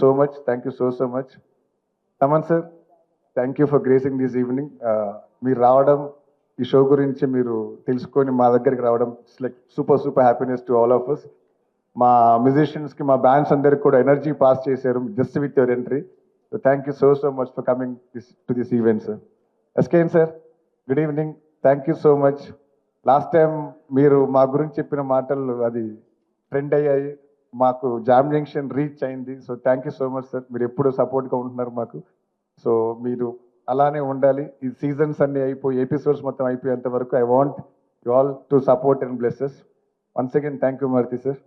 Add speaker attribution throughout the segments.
Speaker 1: So much. Thank you so much. Thaman sir, thank you for gracing this evening. మీరు రావడం, ఈ show గురించి మీరు తెలుసుకొని మా దగ్గరికి రావడం, it's like super super happiness to all of us. మా మ్యూజిషియన్స్కి, మా బ్యాండ్స్ అందరికి కూడా ఎనర్జీ పాస్ చేశారు just with your entry. So thank you so much for coming to this event sir. SKN sir, good evening. Thank you so much. Last time మీరు మా గురించి చెప్పిన మాటలు అది ట్రెండ్ అయ్యాయి, మాకు జామ్ జంక్షన్ రీచ్ అయింది. So thank you so much sir. మీరు ఎప్పుడు సపోర్ట్గా ఉంటున్నారు మాకు. సో మీరు అలానే ఉండాలి. ఈ సీజన్స్ అన్ని అయిపోయి, ఎపిసోడ్స్ మొత్తం అయిపోయేంత వరకు I want you all to support and blesses. Once again thank you Maruti sir.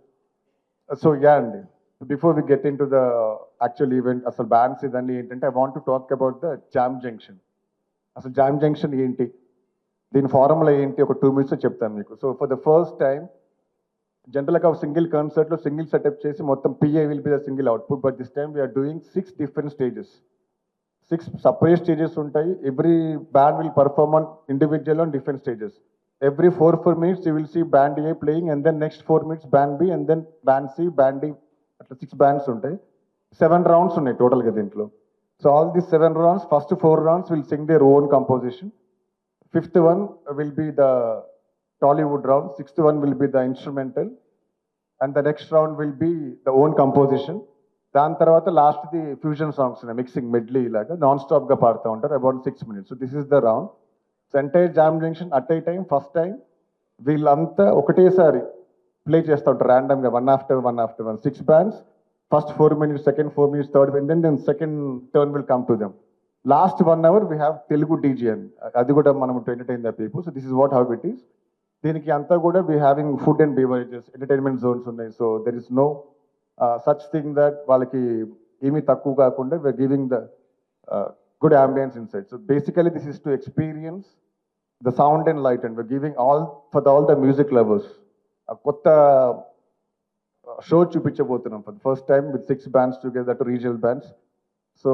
Speaker 1: So ya అండి, before we get into the actual event, అసలు బ్యాండ్స్ ఇదన్నీ ఏంటంటే I want to talk about the jam junction. అసలు jam junction ఏంటి, దీని formula ఏంటి, ఒక 2 minutes చెప్తాను మీకు. So for the first time, జనరల్గా ఒక సింగిల్ కన్సర్ట్లో సింగిల్ సెటప్ చేసి మొత్తం PA will be the single output, but this time we are doing 6 different stages. 6 separate stages ఉంటాయి. Every band will perform on individual on different stages. Every 4 minutes you will see band A playing, and then next 4 minutes band B, and then band C, band D. అట్లా 6 bands ఉంటాయి. 7 rounds ఉన్నాయి టోటల్గా దీంట్లో. So all this 7 rounds, first 4 rounds will sing their own composition. 5th one will be the Tollywood round. 6th one will be the instrumental, and the next round will be the own composition. దాని తర్వాత లాస్ట్ది fusion songs ఉన్నాయి, mixing medley లాగా non స్టాప్గా పాడుతూ ఉంటారు about 6 minutes. So this is the round. So entire jam junction at a time, first time వీళ్ళంతా ఒకటేసారి ప్లే చేస్తూ ఉంటారు ర్యాండమ్గా, one after one. 6 bands, first 4 minutes, second 4 minutes, third, and then second turn will come to them. Last 1 hour we have Telugu DJ అని, అది కూడా మనం to entertain the people. So this is what how it is. దీనికి అంతా కూడా we having food and beverages, entertainment zones ఉన్నాయి. So there is no such thing that వాళ్ళకి ఏమీ తక్కువ కాకుండా we're giving the good ambience inside. So basically this is to experience the sound and light, and we're giving all the music lovers a kotta show chupichabothunam for the first time with 6 bands together, to regional bands. So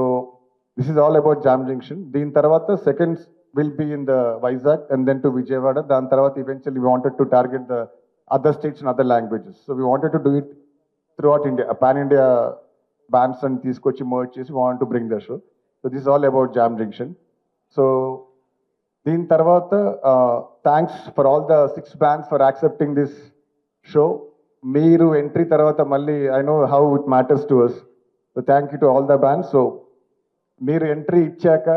Speaker 1: this is all about Jam Junction. Deen tarvata seconds will be in the Vizag and then to Vijayawada. Dan tarvata eventually we wanted to target the other states and other languages. So we wanted to do it throughout India, a pan India bands and teeskochi merge chesi we want to bring the show. So this is all about Jam Junction. So దీని తర్వాత thanks for all the 6 bands for accepting this show. మీరు entry తర్వాత మళ్ళీ I know how it matters to us. So thank you to all the bands. So మీరు entry ఇచ్చాక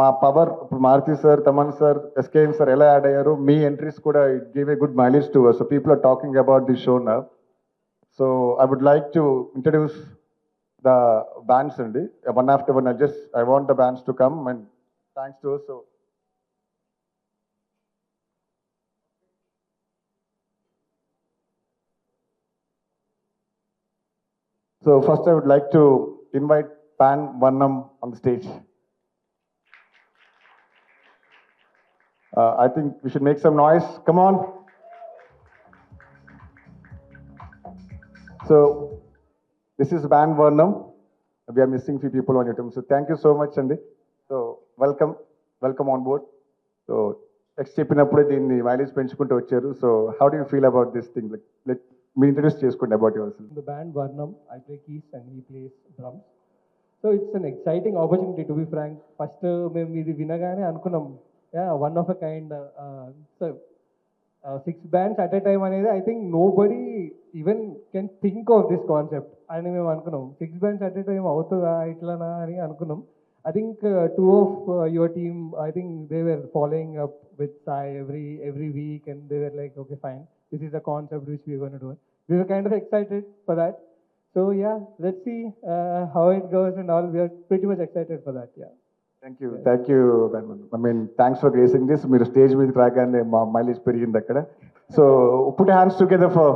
Speaker 1: మా power, ఇప్పుడు Maruthi sir, Thaman sir, SKN sir ఎలా add అయ్యారు, మీ ఎంట్రీస్ కూడా it give a good mileage to us. So people are talking about this show now. So I would like to introduce the bands andi, one after one. I want the bands to come, and thanks to us. So first I would like to invite Pan Varnam on the stage. I think we should make some noise. Come on. So this is Van Varnam. We are missing few people on your team. So thank you so much, Andy. So welcome on board. So next చెప్పినప్పుడే దీన్ని mileage పెంచుకుంటూ వచ్చారు. So how do you feel about this thing? Like me introduce చేసుకోండి about yourself.
Speaker 2: The band Varnam, I play keys and he plays drums. So it's an exciting opportunity, to be frank. First మేము ఇది వినగానే అనుకున్నాం, one of a kind. So 6 bands at a time అనేది I think nobody even can think of this concept అని మేము అనుకున్నాం. 6 bands at a time అవుతుందా ఇట్లానా అని అనుకున్నాం. I think 2 of your team, I think they were following up with Sai every week, and they were like, okay, fine, this is the concept which we are going to do. We were kind of excited for that. So yeah, let's see how it goes and all. We are pretty much excited for that. Yeah.
Speaker 1: Thank you. I mean thanks for gracing this. మీరు stage మీదకి రాగానే మా mileage పెరిగింది అక్కడ. So put hands together for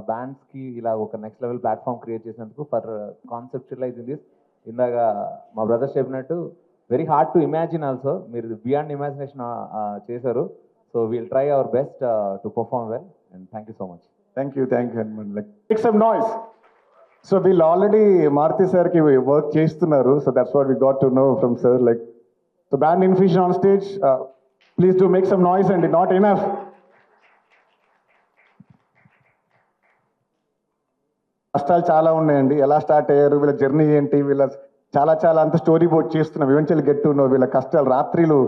Speaker 3: బ్యాండ్స్కి ఇలా ఒక next level platform create చేసినందుకు, ఫర్ కాన్సెప్చువలైజింగ్ దిస్. ఇందాక మా బ్రదర్స్ చెప్పినట్టు very hard to imagine also. మీరు బియాండ్ ఇమాజినేషన్ చేశారు. So we'll try our best to perform well, and thank you so much.
Speaker 1: Thank you. Like make some noise. So వీళ్ళు already Maruthi సార్కి work చేస్తున్నారు. So that's what we got to know from sir. Like so band Infusion on stage, please do make some noise and not enough. కష్టాలు చాలా ఉన్నాయండి. ఎలా start అయ్యారు, వీళ్ళ journey ఏంటి, వీళ్ళ చాలా చాలా అంత స్టోరీ బోర్డ్ చేస్తున్నాం. ఈవెన్చువల్ గెట్ టు నో వీళ్ళ కష్టాలు. రాత్రిలు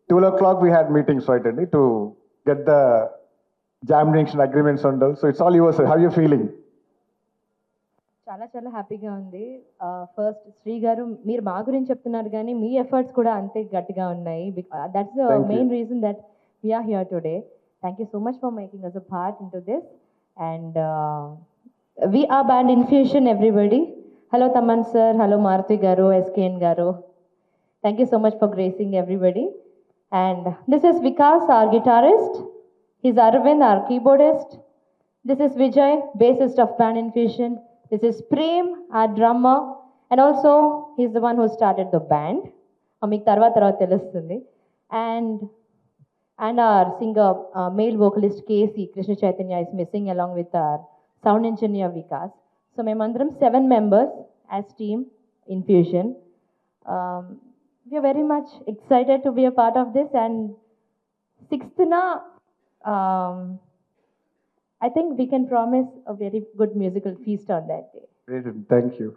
Speaker 1: 12 o'clock we had meetings right అండి to get the jam junction agreements ఉండవు. So it's all yours. How you feeling?
Speaker 4: చాలా చాలా హ్యాపీగా ఉంది. ఫస్ట్ శ్రీ గారు, మీరు మా గురించి చెప్తున్నారు కానీ మీ ఎఫర్ట్స్ కూడా అంతే గట్టిగా ఉన్నాయి. That's the
Speaker 1: Thank you.
Speaker 4: Main reason that we are here today. Thank you so much for making us a part in to this. And we are band Infusion, everybody. Hello Taman sir, hello Maruti garu, SKN garu. Thank you so much for gracing everybody. And this is Vikas, our guitarist. He's Arvind, our keyboardist. This is Vijay, bassist of band Infusion. This is Prem, our drummer. And also, he's the one who started the band. Amik tarvata telustundi. And our singer, male vocalist KC, Krishna Chaitanya, is missing along with our sound engineer Vikas. So memandram 7 members as team Infusion. We are very much excited to be a part of this. And 6th na, I think we can promise a very good musical feast on that day.
Speaker 1: Great, thank you.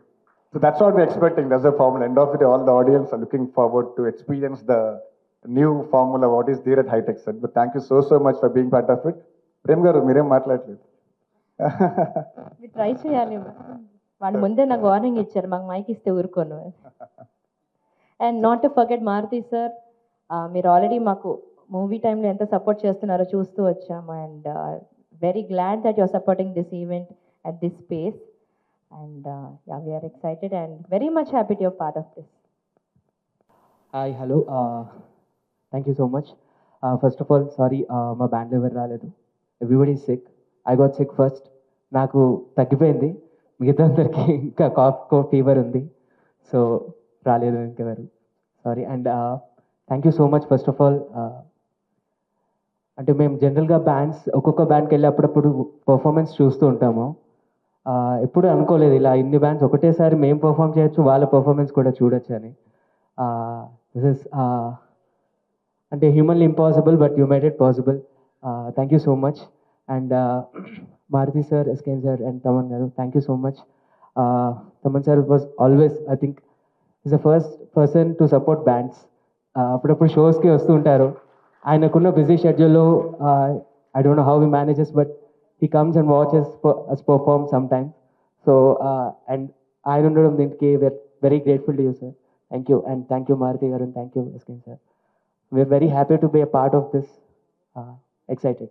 Speaker 1: So that's what we're expecting. That's the formula. End of the day, all the audience are looking forward to experience the new formula, what is there at High-Tech Set. But thank you so much for being part of it. Prem garu, మీరేం మాట్లాడలేదు.
Speaker 4: మీరు try చేయాలి. వాళ్ళు ముందే నాకు warning ఇచ్చారు, మాకు mic ఇస్తే ఊరుకోను. And not to forget Maruthi sir, మీరు ఆల్రెడీ మాకు మూవీ టైంలో ఎంత సపోర్ట్ చేస్తున్నారో చూస్తూ వచ్చాము. And very glad that you're supporting this event at this space. And we are excited and very much happy to your part of this.
Speaker 2: Hi, hello, thank you so much. First of all sorry, మా బ్యాండ్లో ఎవరు రాలేదు. Everybody sick. I got sick first. నాకు తగ్గిపోయింది, మిగతా అందరికీ ఇంకా cough fever ఉంది. సో రాలేదు ఇంకెవరు, sorry. And thank you so much first of all. అంటే మేము జనరల్గా బ్యాండ్స్, ఒక్కొక్క బ్యాండ్కి వెళ్ళి అప్పుడప్పుడు పర్ఫార్మెన్స్ చూస్తూ ఉంటాము. ఎప్పుడు అనుకోలేదు ఇలా ఇన్ని బ్యాండ్స్ ఒకటేసారి మేము పర్ఫామ్ చేయొచ్చు, వాళ్ళ పర్ఫార్మెన్స్ కూడా చూడొచ్చు అని. దిస్ ఇస్ అంటే humanly impossible, but you made it possible. Thank you so much. And Maruti sir, SKN sir, and Taman garu, thank you so much. Taman sir was always, I think, is the first person to support bands. అప్పుడప్పుడు షోస్కి వస్తూ ఉంటారు. ఆయనకున్న busy షెడ్యూల్లో I don't know how he manages, but he comes and watches us perform sometimes. So, and ఆయన ఉండడం దీనికి we're very grateful to you, sir. Thank you, and thank you Maruti garu, and thank you SKN sir. We're very happy to be a part of this. Excited.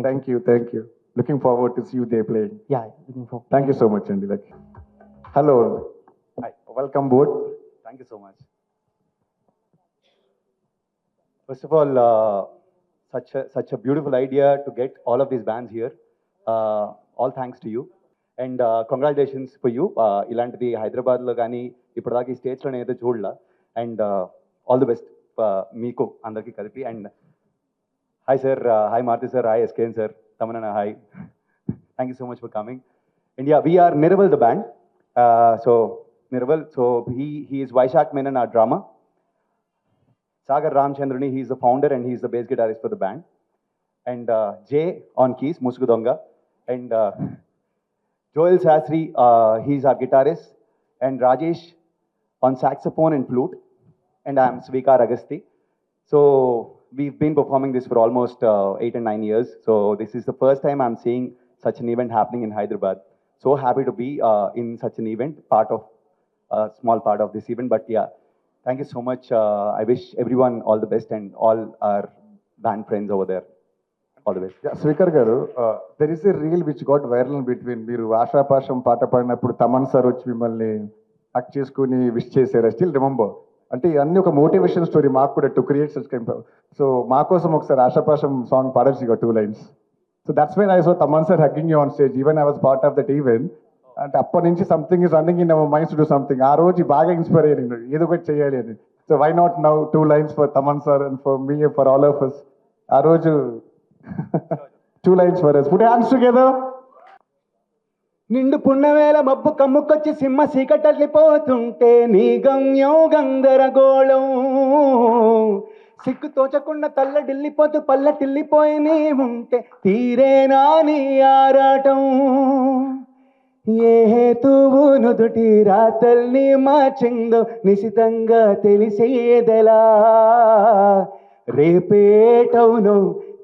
Speaker 1: Thank you, thank you. Looking forward to see you there playing.
Speaker 2: Yeah, looking forward.
Speaker 1: Thank you so much, Andy. Hello. Hi. Welcome board.
Speaker 5: Thank you so much. First of all, such a beautiful idea to get all of these bands here. All thanks to you. And congratulations for you. ఇలాంటిది హైదరాబాద్లో కానీ ఇప్పటిదాకా ఈ స్టేజ్లో నేనైతే చూడలా. And all the best మీకు అందరికీ కలిపి. And hi sir, hi Maruthi sir, hi SKN sir, Tamanana, hi. Thank you so much for coming. And yeah, we are Niraval the band. So Niraval, so he is Vaishak Menon, our drummer. Sagar Ramchandrani, he is the founder and he is the bass guitarist for the band. And Jay on keys, Musukudonga. And Joel Sastry, he is our guitarist. And Rajesh on saxophone and flute. And I am Svikar Agasti. So we've been performing this for almost 8 and 9 years. So this is the first time I'm seeing such an event happening in Hyderabad. So happy to be in such an event, small part of this event. But yeah, thank you so much. I wish everyone all the best and all our band friends over there all the best.
Speaker 1: Yeah, Svikar garu, there is a reel which got viral in between. మీరు ఆశాపాశం పాట పాడినప్పుడు Thaman sir వచ్చి మిమ్మల్ని హక్ చేసుకుని wish చేశారు. Still remember. అంటే అన్ని ఒక మోటివేషన్ స్టోరీ మాకు కూడా to create such kind. So మా కోసం ఒకసారి ఆశాపాశం సాంగ్ పాడచ్చు, ఇక 2 lines. So that's when I saw Thaman sir hugging you on stage. Even I was part of that event. అంటే అప్పటి నుంచి something is running in our minds to do something. ఆ రోజు బాగా ఇన్స్పైర్ అయ్యింది, ఏదో ఒకటి చేయాలి అని. So why not now 2 lines for Thaman sir and for me, for all of us. ఆ రోజు 2 lines for us. Put your hands together.
Speaker 5: నిండు పున్నవేల మబ్బు కమ్ముకొచ్చి సింహ సీకటల్లిపోతుంటే నీ గమ్యం గందరగోళం. సిక్కు తోచకుండా తల్లడిల్లిపోతూ పల్లటిల్లిపోయి నీ ఉంటే తీరేనా నీ ఆరాటం. ఏ హేతువు నుదుటి రాతల్ని మార్చిందో నిశితంగా తెలిసేదెలా రేపేటవును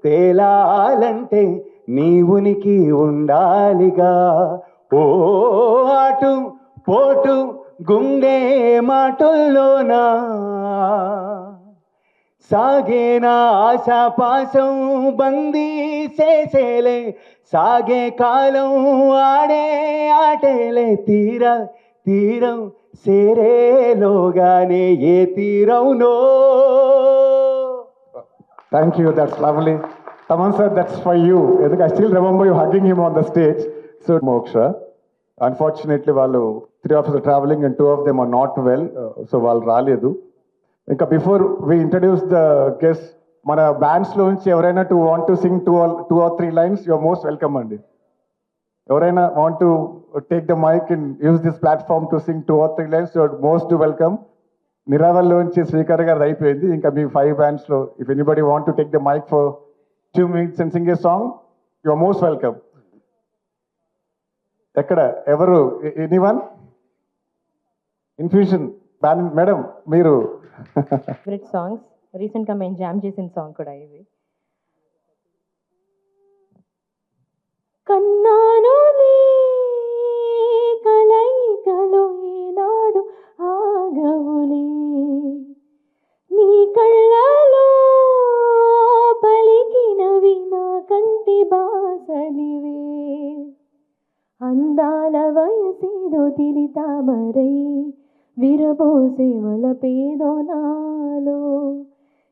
Speaker 5: తేలాలంటే నీ ఉనికి ఉండాలిగా ఓ అటు పోటు గుండె మాటల్లోనా సాగేనా ఆశాపాశం బందీ చేసేలే సాగే కాలం ఆడే ఆటేలే తీరం సేరేలోగానే ఏ తీరవునో.
Speaker 1: Thank you, that's lovely. Taman sir, that's for you. I still remember you hugging him on the stage. So, Moksha, unfortunately, వాళ్ళు 3 of us are traveling and 2 of them are not well. So, వాళ్ళు రాలేదు. ఇంకా before we introduce the guest, మన బ్యాండ్స్లో నుంచి ఎవరైనా want to sing 2 or 3 lines, you are most welcome అండి. ఎవరైనా want to take the mic and use this platform to sing 2 or 3 lines, you are most welcome. నిరావల్లోంచి శ్రీకర్ గారు అయిపోయింది, ఇంకా మీ 5 bandsలో if anybody want to take the mic for 2 minutes and sing a song, you are most welcome. ఎక్కడ ఎవరు, anyone? Infusion band madam మీరు.
Speaker 4: Favourite songs, రీసెంట్గా మేము జామ్ చేసిన సాంగ్ కూడా ఇది. కన్నానులే కలయికలో ఈనాడు ఆగవులే నీ కళ్ళలో పలికినవి నా కంటి బాసలివే అందాల వయసేదో తిరితామరై విరబోసే వలపేదో నాలో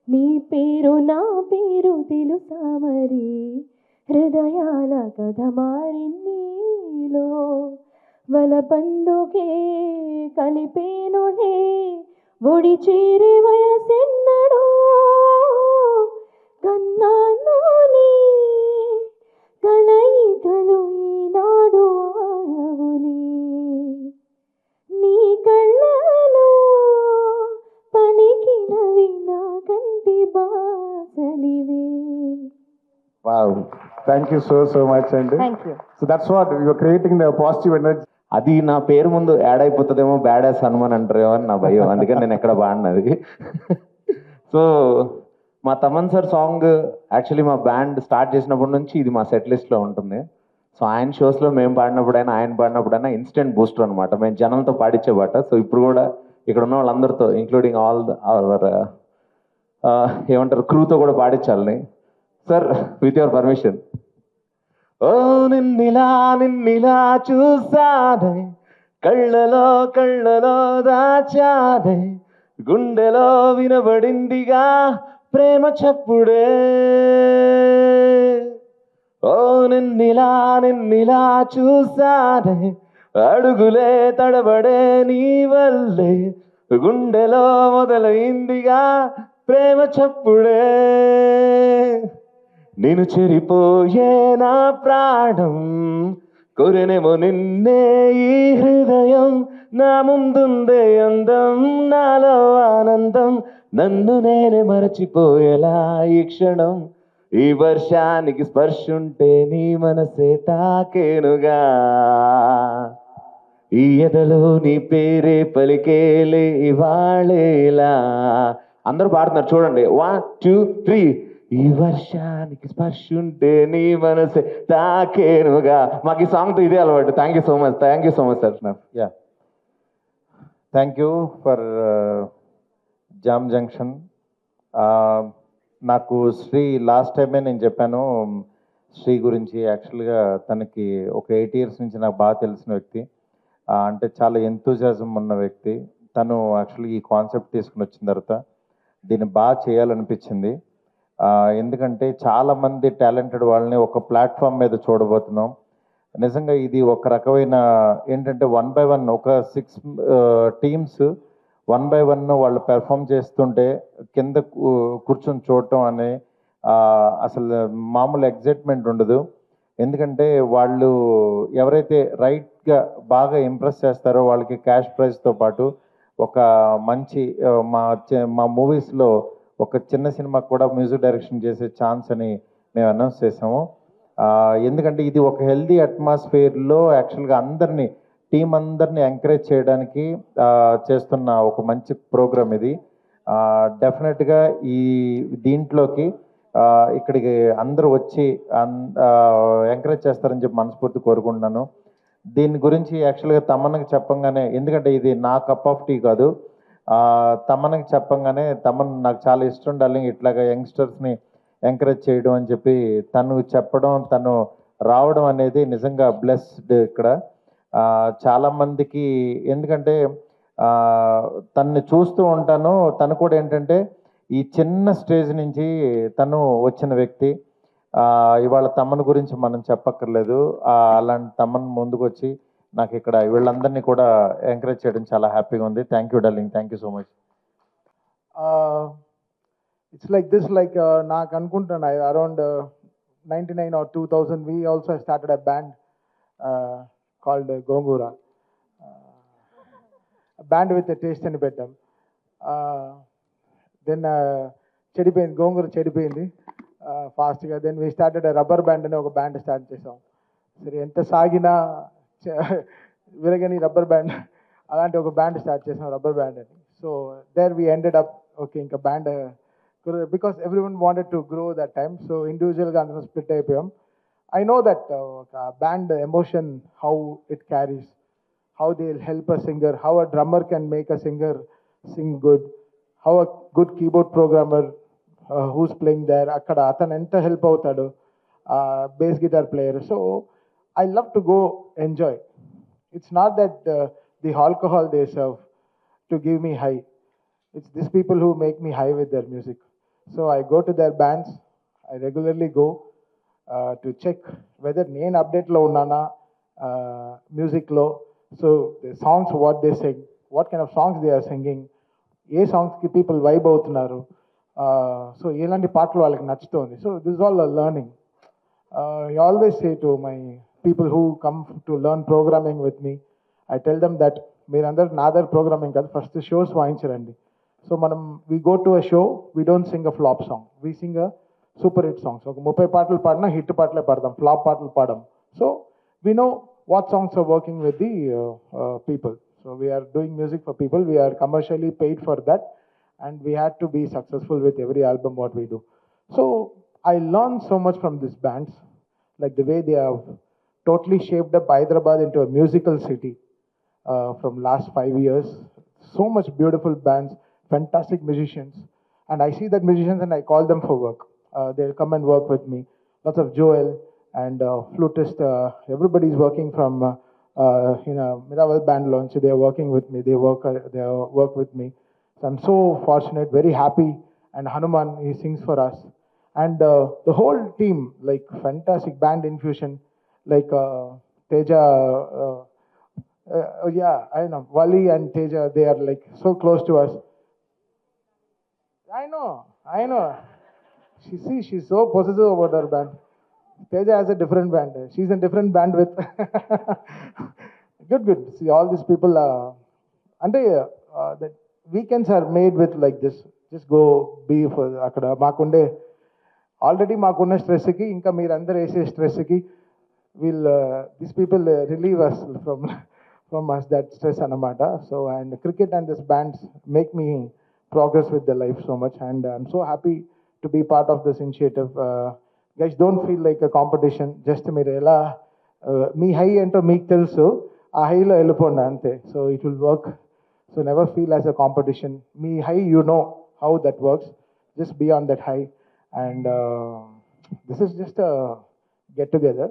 Speaker 4: నీ పేరు నా పేరు తెలుసా మరి హృదయాల కథ మారిన్నీలో వలపందుకే కలిపేనులే ఒడి చేరే వయసెన్నడో కన్నానులే కలయికలు ఈనాడు ఆగవులే నీ కళ్ళలో పలికినవి నా కంటి బాసలివే.
Speaker 1: Wow, thank you so much అండి.
Speaker 4: Thank you.
Speaker 1: So that's what you are creating the positive energy.
Speaker 3: అది నా పేరు ముందు యాడ్ అయిపోతుందేమో, బ్యాడ్ యాస్ హనుమాన్ అంటారేమో అని నా భయం, అందుకని నేను ఎక్కడ పాడినది. సో మా తమన్ సార్ సాంగ్ యాక్చువల్లీ మా బ్యాండ్ స్టార్ట్ చేసినప్పటి నుంచి ఇది మా సెట్ లిస్ట్లో ఉంటుంది. సో ఆయన షోస్లో మేము పాడినప్పుడైనా ఆయన పాడినప్పుడైనా ఇన్స్టెంట్ బూస్టర్ అనమాట, మేము జనంతో పాడించేవాట. సో ఇప్పుడు కూడా ఇక్కడ ఉన్న వాళ్ళందరితో ఇంక్లూడింగ్ ఆల్ అవర్ ఏమంటారు క్రూతో కూడా పాడించాలని. Sir with your permission. ఓ నిన్నిలా చూసానే కళ్ళలో దాచానే గుండెలో వినబడిందిగా ప్రేమ చప్పుడే. ఓ నిన్నిలా చూసానే అడుగులే తడబడే నీ వల్లే గుండెలో మొదలైందిగా ప్రేమ చప్పుడే. నేను చెరిపోయే నా ప్రాణం కొరెనేమో నిన్నే ఈ హృదయం నా ముందుందే అందం నాలో ఆనందం నన్ను నేనే మరచిపోయేలా ఈ క్షణం ఈ వర్షానికి స్పర్శుంటే నీ మనసే తాకేనుగా ఈ ఎదలో నీ పేరే పలికేలే ఇవాళేలా. అందరూ పాడుతున్నారు చూడండి, 1 2 3. ఈ వర్షానికి స్పర్శుంటే నీ మనసే తాకేనుగా. మాకు ఈ సాంగ్తో ఇదే అలవాటు. Thank you so much sir.
Speaker 6: Yeah, thank you for jam junction. నాకు శ్రీ లాస్ట్ టైమే నేను చెప్పాను శ్రీ గురించి. యాక్చువల్గా తనకి ఒక 8 years నుంచి నాకు బాగా తెలిసిన వ్యక్తి, అంటే చాలా ఎంతూజియాజం ఉన్న వ్యక్తి. తను యాక్చువల్లీ ఈ కాన్సెప్ట్ తీసుకుని వచ్చిన తర్వాత దీన్ని బాగా చేయాలనిపించింది. ఎందుకంటే చాలామంది టాలెంటెడ్ వాళ్ళని ఒక ప్లాట్ఫామ్ మీద చూడబోతున్నాం. నిజంగా ఇది ఒక రకమైన ఏంటంటే 1 by 1 ఒక 6 teams 1 by 1 వాళ్ళు పెర్ఫామ్ చేస్తుంటే కింద కూర్చొని చూడటం అనే అసలు మామూలు ఎగ్జైట్మెంట్ ఉండదు. ఎందుకంటే వాళ్ళు ఎవరైతే రైట్గా బాగా ఇంప్రెస్ చేస్తారో వాళ్ళకి క్యాష్ ప్రైజ్తో పాటు ఒక మంచి మా మూవీస్లో ఒక చిన్న సినిమాకి కూడా మ్యూజిక్ డైరెక్షన్ చేసే ఛాన్స్ అని మేము అనౌన్స్ చేసాము. ఎందుకంటే ఇది ఒక హెల్దీ అట్మాస్ఫియర్లో యాక్చువల్గా అందరినీ టీం అందరినీ ఎంకరేజ్ చేయడానికి చేస్తున్న ఒక మంచి ప్రోగ్రామ్ ఇది. డెఫినెట్గా ఈ దీంట్లోకి ఇక్కడికి అందరూ వచ్చి ఎంకరేజ్ చేస్తారని చెప్పి మనస్ఫూర్తి కోరుకుంటున్నాను. దీని గురించి యాక్చువల్గా తమన్కి చెప్పంగానే, ఎందుకంటే ఇది నా కప్ ఆఫ్ టీ కాదు, తమన్కి చెప్పంగానే తమన్ నాకు చాలా ఇష్టం డార్లింగ్ ఇట్లాగా యంగ్స్టర్స్ని ఎంకరేజ్ చేయడం అని చెప్పి తను చెప్పడం, తను రావడం అనేది నిజంగా బ్లెస్డ్. ఇక్కడ చాలామందికి, ఎందుకంటే తన్ని చూస్తూ ఉంటాను, తను కూడా ఏంటంటే ఈ చిన్న స్టేజ్ నుంచి తను వచ్చిన వ్యక్తి. ఇవాళ తమన్ గురించి మనం చెప్పక్కర్లేదు. అలాంటి తమన్ ముందుకు వచ్చి నాకు ఇక్కడ వీళ్ళందరినీ కూడా ఎంకరేజ్ చేయడం చాలా హ్యాపీగా ఉంది. Thank you darling, thank you so much.
Speaker 7: It's like this, like నాకు అనుకుంటాను around 99 or 2000 we also started a band called Gongura, a band with a taste అని పెట్టాం. దెన్ చెడిపోయింది, గోంగూర చెడిపోయింది ఫాస్ట్గా. Then we started rubber band అని ఒక band start చేసాం. సరే ఎంత సాగినా విరగని రబ్బర్ బ్యాండ్, అలాంటి ఒక బ్యాండ్ స్టార్ట్ చేసాం, రబ్బర్ బ్యాండ్ అని. So there we ended up okay ఇంకా band, because everyone wanted to grow that time. So ఇండివిజువల్గా అందరం స్ప్లిట్ అయిపోయాం. I know that band emotion, how it carries, how they'll help a singer, how a drummer can make a singer sing good, how a good keyboard programmer who's playing there, akkada athan enta help avutadu, bass guitar player. So I love to go enjoy. It's not that the alcohol they serve to give me high. It's these people who make me high with their music. So I go to their bands, I regularly go to check whether నేను అప్డేట్లో ఉన్నానా మ్యూజిక్లో. So the songs what they sing, what kind of songs they are singing, ఏ సాంగ్స్కి people vibe అవుతున్నారు, so ఎలాంటి పాటలు వాళ్ళకి నచ్చుతుంది. So this all learning. I always say to my people who come to learn programming with me, I tell them that మీరందరూ నా దగ్గర ప్రోగ్రామింగ్ కాదు, ఫస్ట్ షోస్ వాయించరండి. సో మనం we go to a show, we don't sing a flop song, we Singh a super hit songs. ఒక 30 పాటలు పాడినా hit పాటలే పాడతాం, ఫ్లాప్ పాటలు పాడడం. So we know what songs are working with the people. So we're doing music for people, we're commercially paid for that, and we had to be successful with every album what we do. So I learn so much from this bands, like the way they have totally shaped up Hyderabad into a musical city from last 5 years. So much beautiful bands, fantastic musicians, and I see that musicians and I call them for work. They'll come and work with me. Lots of Joel and flutist, everybody is working from Miraval band launch. They are working with me. They work with me. So I'm so fortunate, very happy. And Hanuman, he sings for us. And the whole team, like fantastic band infusion, like Teja, yeah, I know, Wali and Teja, they are like so close to us. I know. She's so possessive about her band. Teja has a different band. She's in different band with. Good. See, all these people, the weekends are made with like this. Just go be for akkada maakunde. Already maakunna stress ki, inka meer andar ese stress ki, will these people relieve us from us that stress anamata. So and cricket and this bands make me progress with the life so much, and I'm so happy to be part of this initiative. Guys, don't feel like a competition. Just mere ela me high ento meek telusu, aa high lo elliponda ante. So it will work. So never feel as a competition. Me high, you know how that works. Just be on that high, and this is just a get together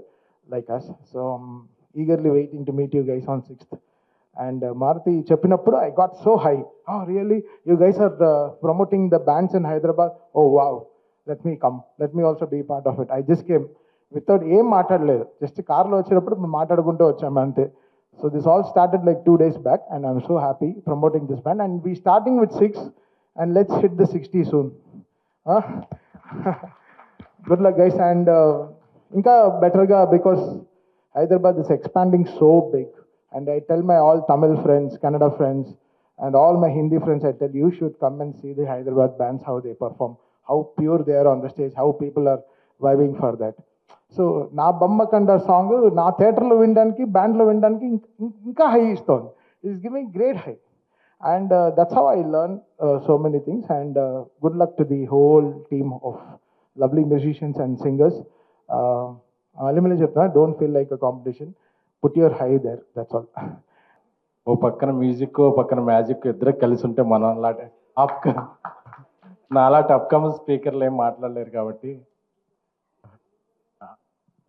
Speaker 7: like us. So I'm eagerly waiting to meet you guys on 6th. And Maruti cheppinappudu I got so high. Oh really? You guys are promoting the bands in Hyderabad? Oh wow. Let me come. Let me also be part of it. I just came without ఏం మాట్లాడలేదు, just కార్లో వచ్చేటప్పుడు మాట్లాడుకుంటూ వచ్చాము అంతే. So this all started like 2 days back, and I'm so happy promoting this band. And we starting with 6, and let's hit the 60 soon. Good luck guys, and ఇంకా బెటర్గా, because Hyderabad is expanding so big. And I tell my all Tamil friends, Kannada friends, and all my Hindi friends, I tell you should come and see the Hyderabad bands, how they perform, how pure they are on the stage, how people are vibing for that. So నా బొమ్మకండ song నా థియేటర్లో వినడానికి బ్యాండ్లో వినడానికి ఇంకా high ఇస్తుంది. It's giving great high. And that's how I learn so many things. And good luck to the whole team of lovely musicians and singers. మళ్ళీ చెప్తున్నా, don't feel like a competition, put your high there, that's all.
Speaker 8: ఓ పక్కన music, ఓ పక్కన magic ఇద్దరు కలిసి ఉంటే మనం అలాంటి అలాంటి అప్కమింగ్ స్పీకర్లు ఏం మాట్లాడలేరు కాబట్టి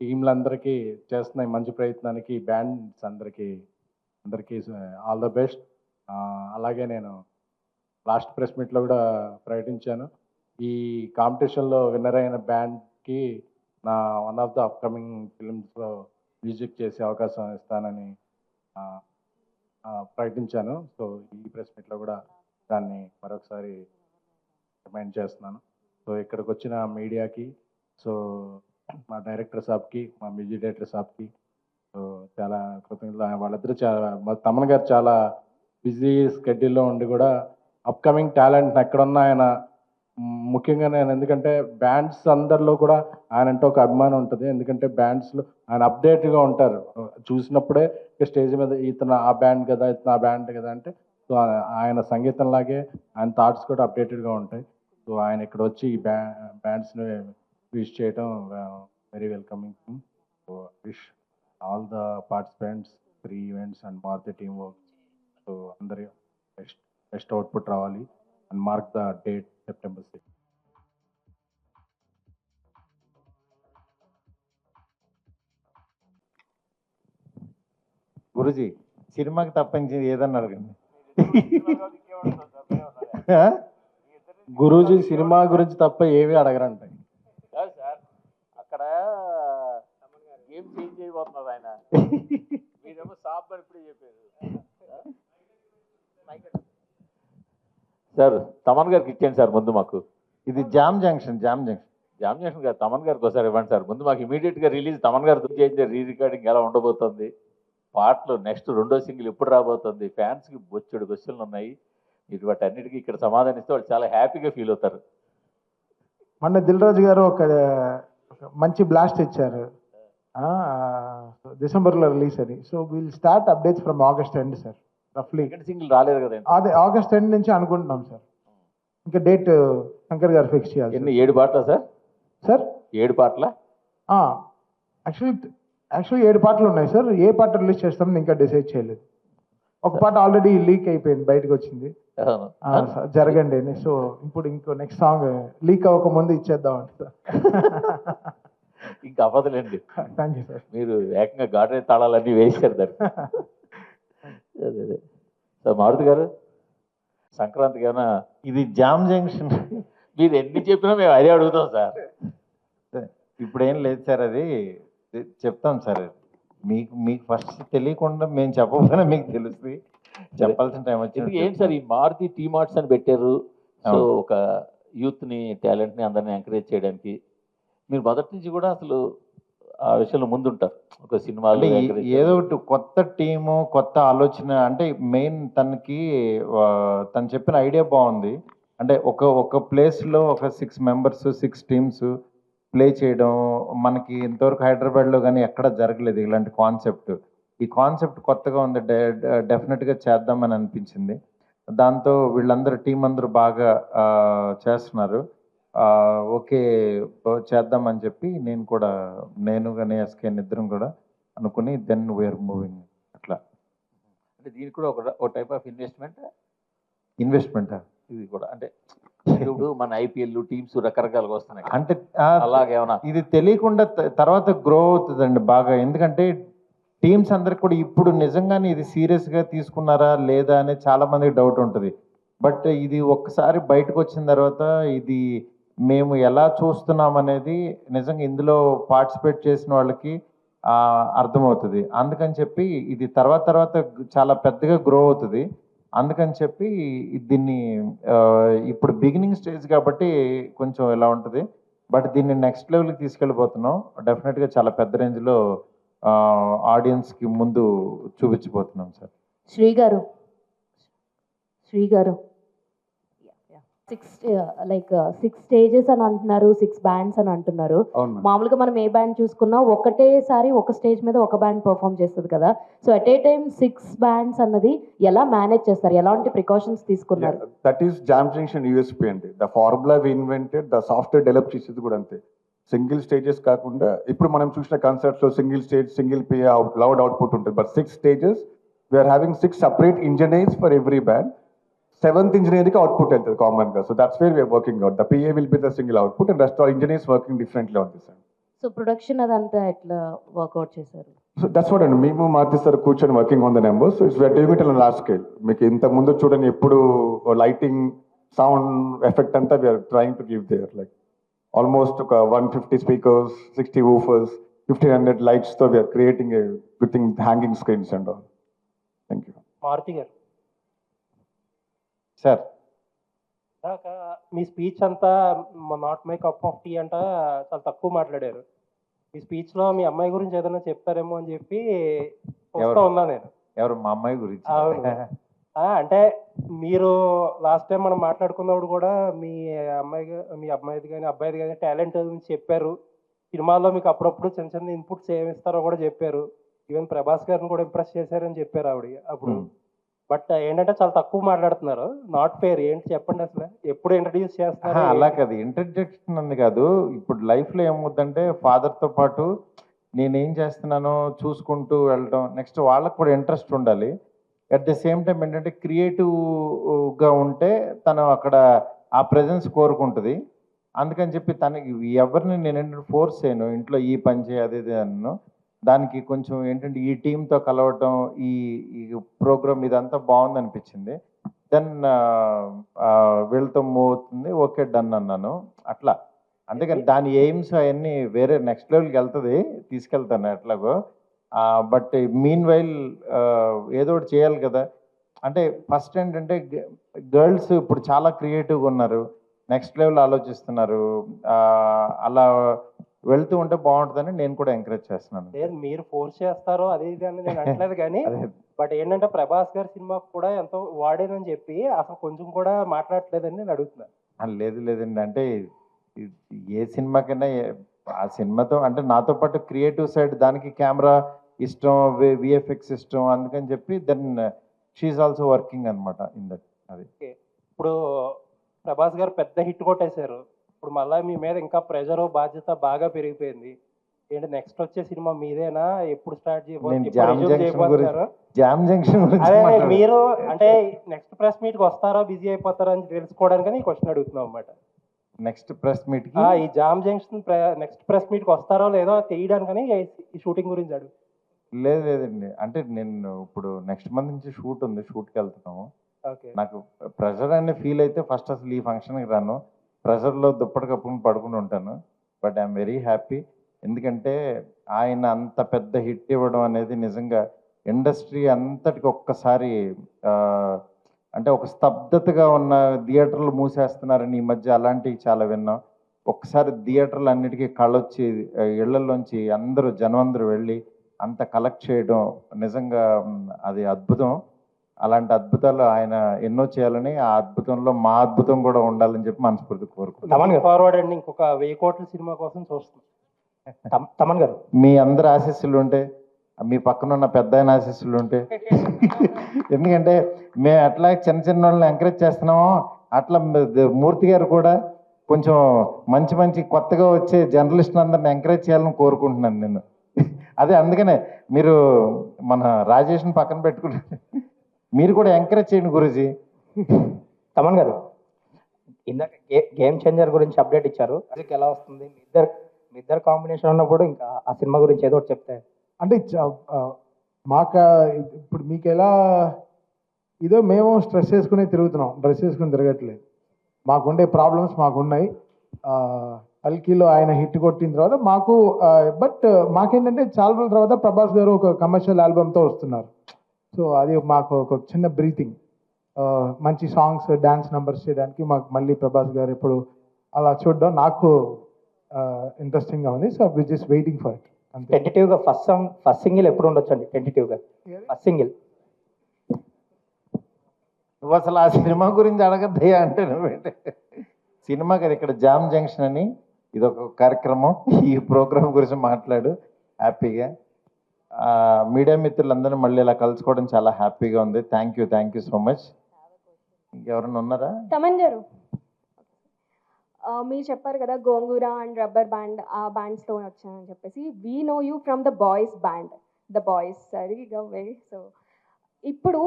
Speaker 8: టీంలందరికీ చేస్తున్న ఈ మంచి ప్రయత్నానికి బ్యాండ్స్ అందరికీ ఆల్ ద బెస్ట్. అలాగే నేను లాస్ట్ ప్రెస్ మీట్లో కూడా ప్రకటించాను, ఈ కాంపిటీషన్లో విన్నర్ అయిన బ్యాండ్కి నా వన్ ఆఫ్ ద అప్కమింగ్ ఫిల్మ్స్లో మ్యూజిక్ చేసే అవకాశం ఇస్తానని ప్రకటించాను. సో ఈ ప్రెస్ మీట్లో కూడా దాన్ని మరొకసారి రిమైండ్ చేస్తున్నాను. సో ఇక్కడికి వచ్చిన మీడియాకి, సో మా డైరెక్టర్ సాబ్కి, మా మ్యూజిక్ డైరెక్టర్ సాబ్కి సో చాలా కృతజ్ఞతలు. వాళ్ళిద్దరూ మా తమన్ గారు చాలా బిజీ స్కెడ్యూల్లో ఉండి కూడా అప్కమింగ్ టాలెంట్ ఎక్కడున్నా ఆయన ముఖ్యంగా నేను, ఎందుకంటే బ్యాండ్స్ అందరిలో కూడా ఆయన అంటే ఒక అభిమానం ఉంటుంది. ఎందుకంటే బ్యాండ్స్లో ఆయన అప్డేట్గా ఉంటారు, చూసినప్పుడే స్టేజ్ మీద ఇతను ఆ బ్యాండ్ కదా, ఇతను ఆ బ్యాండ్ కదా అంటే, సో ఆయన సంగీతంలాగే ఆయన థాట్స్ కూడా అప్డేటెడ్గా ఉంటాయి. సో ఆయన ఇక్కడ వచ్చి ఈ బ్యాండ్స్ని విష్ చేయడం very welcoming thing. So wish all the participants, 3 events and Maruthi team work. So అందరి బెస్ట్ అవుట్పుట్ రావాలి and mark the date September 6th.
Speaker 6: Guruji, సినిమాకి తప్పించి ఏదన్నా అడగండి.
Speaker 8: గురూజీ సినిమా గురించి తప్ప ఏమీ అడగరంట.
Speaker 3: సార్ అక్కడ గేమ్ చేంజ్ అయిపోతున్నారు ఆయన. మీరేమో సాఫ్ అని ఇప్పుడే చెప్పారు సార్. తమన్ గారికి ఇచ్చేయండి సార్ ముందు మాకు.
Speaker 6: ఇది జామ్ జంక్షన్
Speaker 3: గారు తమన్ గారికి ఒకసారి ఇవ్వండి సార్ ముందు మాకు. ఇమీడియట్గా రిలీజ్ తమన్ గారు చేంజ్ రీ రికార్డింగ్ ఎలా ఉండబోతుంది, పాటలు నెక్స్ట్ రెండో సింగిల్ ఎప్పుడు రాబోతుంది, ఫ్యాన్స్కి బొచ్చెడు క్వశ్చన్లు ఉన్నాయి. మీరు వాటి అన్నిటికీ ఇక్కడ సమాధానిస్తే వాళ్ళు చాలా హ్యాపీగా ఫీల్ అవుతారు.
Speaker 7: మొన్న దిల్ రాజు గారు ఒక మంచి బ్లాస్ట్ ఇచ్చారు, డిసెంబర్లో రిలీజ్ అని. So will start updates from August end sir. రఫ్లీ
Speaker 3: సెకండ్ సింగిల్ రాలేదు కదా,
Speaker 7: అదే ఆగస్ట్ ఎండ్ నుంచి అనుకుంటున్నాం సార్. ఇంకా డేట్ శంకర్ గారు ఫిక్స్ చేయాలి.
Speaker 3: ఎన్ని 7 పాటలా సార్?
Speaker 7: సార్
Speaker 3: 7 పాటలా?
Speaker 7: యాక్చువల్లీ 7 పాటలు ఉన్నాయి సార్. ఏ పాట రిలీజ్ చేస్తామని ఇంకా డిసైడ్ చేయలేదు. ఒక పాట ఆల్రెడీ లీక్ అయిపోయింది, బయటకు వచ్చింది, జరగండి అని. సో ఇప్పుడు ఇంకో నెక్స్ట్ సాంగ్ లీక్ అవ్వక ముందు ఇచ్చేద్దాం అంటే సార్.
Speaker 3: ఇంకా అవ్వదులేండి.
Speaker 7: Thank you sir.
Speaker 3: మీరు ఏకంగా గార్డెన్ తాళాలన్నీ వేసారు దాన్ని. అదే సార్. మారుతి గారు సంక్రాంతికి ఏమైనా
Speaker 6: ఇది జామ్ జంక్షన్
Speaker 3: మీరు ఎన్ని చెప్పినా మేము అదే అడుగుతాం సార్.
Speaker 6: ఇప్పుడు ఏం లేదు సార్, అది చెప్తాం సార్. మీకు ఫస్ట్ తెలియకుండా మేము చెప్పకపోయినా మీకు తెలుస్తుంది, చెప్పాల్సిన టైం వచ్చింది.
Speaker 3: ఏంటి సార్ ఈ మారుతి టీ మార్ట్స్ అని పెట్టారు. సో ఒక యూత్ని, టాలెంట్ని అందరినీ ఎంకరేజ్ చేయడానికి మీరు మొదటి నుంచి కూడా అసలు ఆ విషయంలో ముందుంటారు. ఒక సినిమాలో
Speaker 6: ఏదో ఒకటి కొత్త టీము, కొత్త ఆలోచన. అంటే మెయిన్ తను చెప్పిన ఐడియా బాగుంది. అంటే ఒక ప్లేస్లో ఒక 6 మెంబర్స్ 6 టీమ్స్ ప్లే చేయడం మనకి ఇంతవరకు హైదరాబాద్లో కానీ ఎక్కడ జరగలేదు ఇలాంటి కాన్సెప్ట్. ఈ కాన్సెప్ట్ కొత్తగా ఉంది, డెఫినెట్గా చేద్దామని అనిపించింది. దాంతో వీళ్ళందరూ టీం అందరూ బాగా చేస్తున్నారు. ఓకే చేద్దామని చెప్పి నేను కానీ ఎస్కేన్ ఇద్దరం కూడా అనుకుని దెన్ వీఆర్ మూవింగ్. అట్లా
Speaker 3: అంటే దీనికి కూడా ఒక టైప్ ఆఫ్
Speaker 6: ఇన్వెస్ట్మెంట్
Speaker 3: ఇది కూడా. అంటే ఇప్పుడు మన ఐపీఎల్ టీమ్స్ రకరకాలుగా వస్తున్నాయి
Speaker 6: అంటే
Speaker 3: అలాగేమన్నా
Speaker 6: ఇది తెలియకుండా తర్వాత గ్రో అవుతుందండి బాగా. ఎందుకంటే టీమ్స్ అందరికి కూడా ఇప్పుడు నిజంగానే ఇది సీరియస్గా తీసుకున్నారా లేదా అని చాలా మందికి డౌట్ ఉంటుంది. బట్ ఇది ఒక్కసారి బయటకు వచ్చిన తర్వాత ఇది మేము ఎలా చూస్తున్నాం అనేది నిజంగా ఇందులో పార్టిసిపేట్ చేసిన వాళ్ళకి అర్థమవుతుంది. అందుకని చెప్పి ఇది తర్వాత చాలా పెద్దగా గ్రో అవుతుంది. అందుకని చెప్పి దీన్ని ఇప్పుడు బిగినింగ్ స్టేజ్ కాబట్టి కొంచెం ఎలా ఉంటుంది, బట్ దీన్ని నెక్స్ట్ లెవెల్కి తీసుకెళ్ళిపోతున్నాం. డెఫినెట్గా చాలా పెద్ద రేంజ్లో ఆడియన్స్కి ముందు చూపించబోతున్నాం సార్.
Speaker 4: శ్రీ గారు సిక్స్ స్టేజెస్ అని అంటున్నారు, 6 బ్యాండ్స్ అని అంటున్నారు.
Speaker 1: అవును మేడం.
Speaker 4: మామూలుగా మనం ఏ బ్యాండ్ చూసుకున్నా ఒకటేసారి ఒక స్టేజ్ మీద ఒక బ్యాండ్ పర్ఫామ్ చేస్తుంది కదా. So at a time 6 bands అన్నది ఎలా మేనేజ్ చేస్తారు, ఎలాంటి ప్రికాషన్స్ తీసుకున్నారు?
Speaker 1: That is jam junction USP అండి. The formula we invented, the software develop చేసేది కూడా అంతే. సింగిల్ స్టేజెస్ కాకుండా ఇప్పుడు మనం చూసిన కన్సర్ట్స్ లో single stage, single PA loud output ఉంటుంది. But 6 stages we're having 6 separate engineers for every band. 7th ఇంజనీర్కి అవుట్పుట్ వెళ్తుంది కామన్ గా. So that's where we're working out. The PA will be the single output and rest all engineers working differently on this.
Speaker 4: So production అదంతా ఎట్లా work out చేశారు?
Speaker 1: So that's what అండి, మేము Maruti sir కూర్చొని working on the numbers. So it's we are doing it on large scale. మీకు ఇంత ముందు చూడండి, ఎప్పుడు లైటింగ్, సౌండ్ ఎఫెక్ట్ అంతా we're trying to give there. Like almost ఒక 150 స్పీకర్స్, 60 వూఫర్స్, 1500 lights తో we're creating with hanging screens and all. Thank you.
Speaker 2: Maruthi గారు,
Speaker 6: sir
Speaker 2: ఇందాక మీ స్పీచ్ అంతా not my cup of tea అంట చాలా తక్కువ మాట్లాడారు. మీ స్పీచ్ లో మీ అమ్మాయి గురించి ఏదైనా చెప్తారేమో అని చెప్పి వస్తా ఉన్నా నేను.
Speaker 6: ఎవరు? మా అమ్మాయి గురించి?
Speaker 2: అవును. అంటే మీరు లాస్ట్ టైం మనం మాట్లాడుకున్నప్పుడు కూడా మీ అమ్మాయిది కానీ అబ్బాయిది కానీ టాలెంట్ గురించి చెప్పారు. సినిమాలో మీకు అప్పుడప్పుడు చిన్న చిన్న ఇన్పుట్స్ ఏమి ఇస్తారో కూడా చెప్పారు. ఈవెన్ ప్రభాస్ గారిని కూడా ఇంప్రెస్ చేశారని చెప్పారు ఆవిడ అప్పుడు. బట్ ఏంటంటే చాలా తక్కువ మాట్లాడుతున్నారు. Not fair. ఏంటి చెప్పండి అసలు, ఎప్పుడు ఇంట్రడ్యూస్ చేస్తున్నారు?
Speaker 6: అలా కాదు, ఇంట్రడక్షన్ అని కాదు. ఇప్పుడు లైఫ్లో ఏమవుద్దంటే ఫాదర్తో పాటు నేనేం చేస్తున్నానో చూసుకుంటూ వెళ్ళడం, నెక్స్ట్ వాళ్ళకు కూడా ఇంట్రెస్ట్ ఉండాలి. అట్ ద సేమ్ టైం ఏంటంటే క్రియేటివ్గా ఉంటే తను అక్కడ ఆ ప్రెజెన్స్ కోరుకుంటుంది. అందుకని చెప్పి తనకి ఎవరిని నేను ఏంటంటే ఫోర్స్ చేయను, ఇంట్లో ఈ పని చేయి అదే అన్ను. దానికి కొంచెం ఏంటంటే ఈ టీంతో కలవటం, ఈ ప్రోగ్రామ్ ఇదంతా బాగుంది అనిపించింది. దెన్ వీళ్ళతో మూవ్ అవుతుంది, ఓకే డన్ అన్నాను అట్లా. అందుకని దాని ఎయిమ్స్ అవన్నీ వేరే నెక్స్ట్ లెవెల్కి వెళ్తుంది, తీసుకెళ్తాను ఎట్లాగో. బట్ మీన్ వైల్ ఏదో ఒకటి చేయాలి కదా. అంటే ఫస్ట్ ఏంటంటే గర్ల్స్ ఇప్పుడు చాలా క్రియేటివ్గా ఉన్నారు, నెక్స్ట్ లెవెల్ ఆలోచిస్తున్నారు. అలా వెళ్తూ ఉంటే బాగుంటుందని నేను కూడా ఎంకరేజ్ చేస్తున్నాను.
Speaker 2: లేదు మీరు ఫోర్స్ చేస్తారో అదే ఇది అని నేను అంటలేదు కానీ బట్ ఏంటంటే ప్రభాస్ గారి సినిమా కూడా ఎంతో వాడేదని చెప్పి అసలు కొంచెం కూడా మాట్లాడలేదని నేను అడుగుతున్నాను.
Speaker 6: లేదండి, అంటే ఏ సినిమాకైనా ఆ సినిమాతో అంటే నాతో పాటు క్రియేటివ్ సైడ్, దానికి కెమెరా ఇష్టం, విఎఫ్ఎక్స్ ఇష్టం, అందుకని చెప్పి దెన్ షీఈ్ ఆల్సో వర్కింగ్ అనమాట ఇన్ దట్. అది
Speaker 2: ఇప్పుడు ప్రభాస్ గారు పెద్ద హిట్ కొట్టేశారు. ఇప్పుడు మళ్ళీ మీ మీద ఇంకా ప్రెషర్, బాధ్యత బాగా పెరిగిపోయింది. ఏంటి నెక్స్ట్ వచ్చే సినిమా మీదేనా? ఎప్పుడు స్టార్ట్ చేయబోతున్నారు?
Speaker 6: జామ్ జంక్షన్
Speaker 2: అదే మీరు అంటే నెక్స్ట్ ప్రెస్ మీట్ కి వస్తారా, బిజీ అయిపోతారా అని తెలుసుకోవడానికి ఈ క్వశ్చన్ అడుగుతున్నాం అన్నమాట.
Speaker 6: నెక్స్ట్ ప్రెస్ మీట్
Speaker 2: ఈ jam junction next press meet కి వస్తారో లేదో తెలియడానికని ఈ షూటింగ్ గురించి అడుగు.
Speaker 6: లేదండి, అంటే నేను ఇప్పుడు నెక్స్ట్ మంత్ నుంచి షూట్ ఉంది, షూట్కి వెళ్తున్నాము. నాకు ప్రెషర్ అనే ఫీల్ అయితే ఫస్ట్ అసలు ఈ ఫంక్షన్కి రాను, ప్రెషర్లో దుప్పటి కప్పుకుని పడుకుని ఉంటాను. బట్ ఐఎమ్ వెరీ హ్యాపీ, ఎందుకంటే ఆయన అంత పెద్ద హిట్ ఇవ్వడం అనేది నిజంగా ఇండస్ట్రీ అంతటికి ఒక్కసారి అంటే ఒక స్తబ్దతగా ఉన్న థియేటర్లు మూసేస్తున్నారని ఈ మధ్య అలాంటివి చాలా విన్నాం. ఒక్కసారి థియేటర్లు అన్నిటికీ కళ్ళొచ్చి ఇళ్లలోంచి జనం వెళ్ళి అంత కలెక్ట్ చేయడం నిజంగా అది అద్భుతం. అలాంటి అద్భుతాలు ఆయన ఎన్నో చేయాలని, ఆ అద్భుతంలో మా అద్భుతం కూడా ఉండాలని చెప్పి మనస్ఫూర్తి కోరుకుంటున్నాను.
Speaker 2: ఫార్వర్డ్ అండి, ఇంకొక 1000 కోట్ల సినిమా కోసం చూస్తున్నాం. తమన్ గారు,
Speaker 6: మీ అందరి ఆశీస్సులు ఉంటే, మీ పక్కన ఉన్న పెద్ద ఆయన ఆశీస్సులు ఉంటే, ఎందుకంటే మేము ఎట్లా చిన్న వాళ్ళని ఎంకరేజ్ చేస్తున్నామో అట్లా మూర్తి గారు కూడా కొంచెం మంచి కొత్తగా వచ్చే జర్నలిస్టులు అందరిని ఎంకరేజ్ చేయాలని కోరుకుంటున్నాను నేను. అదే అందుకనే మీరు మన రాజేష్ని పక్కన పెట్టుకుంటే మీరు కూడా ఎంకరేజ్ చేయండి గురూజీ.
Speaker 2: తమన్ గారు, ఇందాక గేమ్ చేంజర్ గురించి అప్డేట్ ఇచ్చారు, మ్యూజిక్ ఎలా వస్తుంది? మీ ఇద్దరు కాంబినేషన్ ఉన్నప్పుడు ఇంకా ఆ సినిమా గురించి ఏదో ఒకటి చెప్తే.
Speaker 7: అంటే మాకు ఇప్పుడు మీకు ఎలా ఇదో మేము స్ట్రెస్ చేసుకుని తిరుగుతున్నాం, డ్రెస్ చేసుకుని తిరగట్లేదు. మాకుండే ప్రాబ్లమ్స్ మాకున్నాయి. కల్కిలో ఆయన హిట్ కొట్టిన తర్వాత మాకు బట్ మాకేంటంటే చాలా రోజుల తర్వాత ప్రభాస్ గారు ఒక కమర్షియల్ ఆల్బమ్తో వస్తున్నారు. సో అది మాకు ఒక చిన్న బ్రీతింగ్, మంచి సాంగ్స్, డ్యాన్స్ నెంబర్స్ చేయడానికి మాకు మళ్ళీ ప్రభాస్ గారు ఇప్పుడు అలా చూడడం నాకు ఇంట్రెస్టింగ్గా ఉంది. So we just waiting for it.
Speaker 2: టెంటేటివ్గా ఫస్ట్ సింగిల్ ఎప్పుడు ఉండొచ్చు అండి? టెంటేటివ్గా ఫస్ట్ సింగిల్
Speaker 6: నువ్వు అసలు ఆ సినిమా గురించి అడగద్దయ్యా అంటే నువ్వేంటే సినిమా కదా, ఇక్కడ జామ్ జంక్షన్ అని ఇది ఒక కార్యక్రమం. ఈ ప్రోగ్రామ్ గురించి మాట్లాడు హ్యాపీగా. మీడియా మిత్రులందరూ మళ్ళీ ఇలా కలుసుకోవడం చాలా హ్యాపీగా ఉంది. Thank you so much. ఇంకెవరైనా ఉన్నారా?
Speaker 9: తమన్ గారు, మీరు చెప్పారు కదా గోంగూర అండ్ రబ్బర్ బ్యాండ్ ఆ బ్యాండ్స్తో వచ్చానని చెప్పేసి. We know you from the boys band, the boys సరిగా వే. సో ఇప్పుడు